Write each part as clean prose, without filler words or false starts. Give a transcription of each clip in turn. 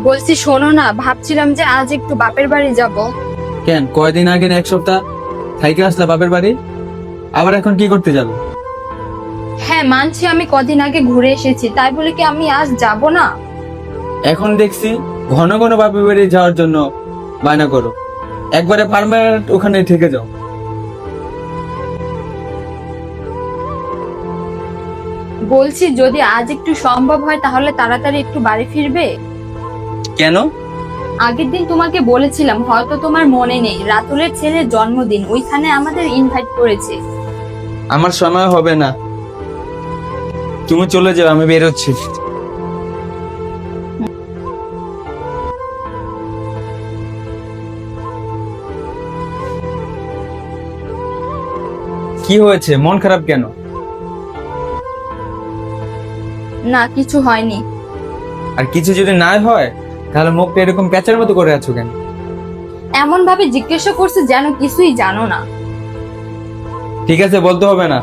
বলছি শোনো না, ভাবছিলাম যে আজ একটু বাপের বাড়ি যাব। কেন, কয়দিন আগে না এক সপ্তাহ থাইকে আসলা বাপের বাড়ি, আবার এখন কি করতে যাবে? হ্যাঁ মানছি, আমি কদিন আগে ঘুরে এসেছি, তাই বলে কি আমি আজ যাব না? এখন দেখছি ঘন ঘন বাপের বাড়ি যাওয়ার জন্য বায়না করো, একবারে পার্মানেন্ট ওখানে থেকে যাও। বলছি যদি আজ একটু সম্ভব হয় তাহলে তাড়াতাড়ি একটু বাড়ি ফিরবে। কেন? আগের দিন তোমাকে বলেছিলাম, হয়তো তোমার মনে নেই, রাতুলের ছেলের জন্মদিন, ওইখানে আমাদের ইনভাইট করেছে। আমার সময় হবে না, তুমি চলে যাও, আমি বেরোচ্ছি। কি হয়েছে, মন খারাপ কেন? না কিছু হয়নি। আর কিছু যদি না হয় তাহলে মুখটা এরকম প্যাঁচার মতো করে আছো কেন? এমন ভাবে জিজ্ঞাসা করছে যেন কিছুই জানো না। ঠিক আছে, বলতে হবে না,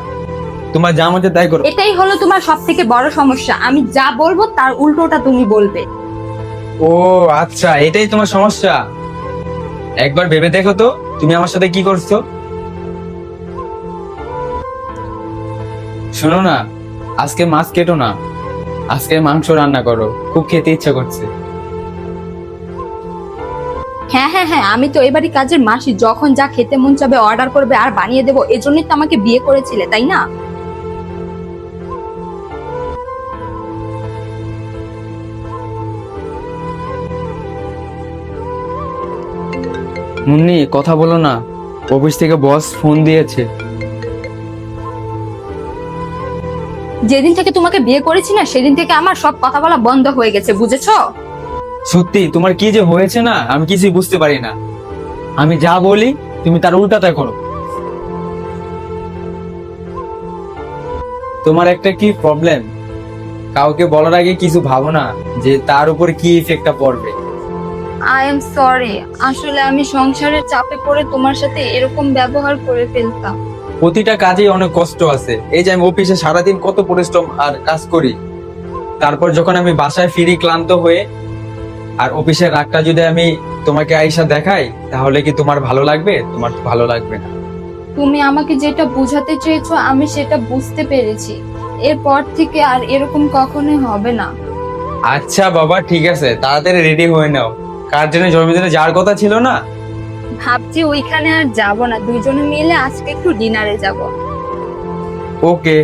তোমার যা মনে তাই করো। এটাই হলো তোমার সব থেকে বড় সমস্যা, আমি যা বলবো তার উল্টোটা তুমি বলবে। ও আচ্ছা, এটাই তোমার সমস্যা। একবার ভেবে দেখো তো তুমি আমার সাথে কি করছো। শোনো না, আজকে মাছ কেটো না, আজকে মাংস রান্না করো, খুব খেতে ইচ্ছা করছে। হ্যাঁ হ্যাঁ হ্যাঁ, আমি তো এবারই কাজের মাসি, যখন যা খেতে মন চাবে অর্ডার করবে আর বানিয়ে দেবো, এজন্যই তো আমাকে বিয়ে করেছিলে, তাই না? মুন্নি কথা বলো না, অফিস থেকে বস ফোন দিয়েছে। যেদিন থেকে তোমাকে বিয়ে করেছি না, সেদিন থেকে আমার সব কথা বলা বন্ধ হয়ে গেছে, বুঝেছো? সত্যি তোমার কি যে হয়েছে না, আমি কিছুই বুঝতে পারি না। আমি যা বলি তুমি তার উল্টাটা করো। তোমার একটা কি প্রবলেম, কাউকে বলার আগে কিছু ভাবো না যে তার উপর কি ইফেক্টটা পড়বে। আই এম সরি, আসলে আমি সংসারের চাপে পড়ে তোমার সাথে এরকম ব্যবহার করে ফেলতাম। প্রতিটা কাজেই অনেক কষ্ট আছে, এই যে আমি অফিসে সারাদিন কত পরিশ্রম আর কাজ করি, তারপর যখন আমি বাসায় ফিরি ক্লান্ত হয়ে, আর অফিসের রাগটা যদি আমি তোমাকে আইসা দেখাই, তাহলে কি তোমার ভালো লাগবে? তোমার তো ভালো লাগবে না। তুমি আমাকে যেটা বোঝাতে চেয়েছো আমি সেটা বুঝতে পেরেছি, এরপর থেকে আর এরকম কখনোই হবে না। আচ্ছা বাবা ঠিক আছে, তাড়াতাড়ি রেডি হয়ে নাও, কার জন্য জন্মদিনে যাওয়ার কথা ছিল না? ভাবছি ওইখানে আর যাব না, দুইজনে মিলে আজকে একটু ডিনারে যাব। ওকে।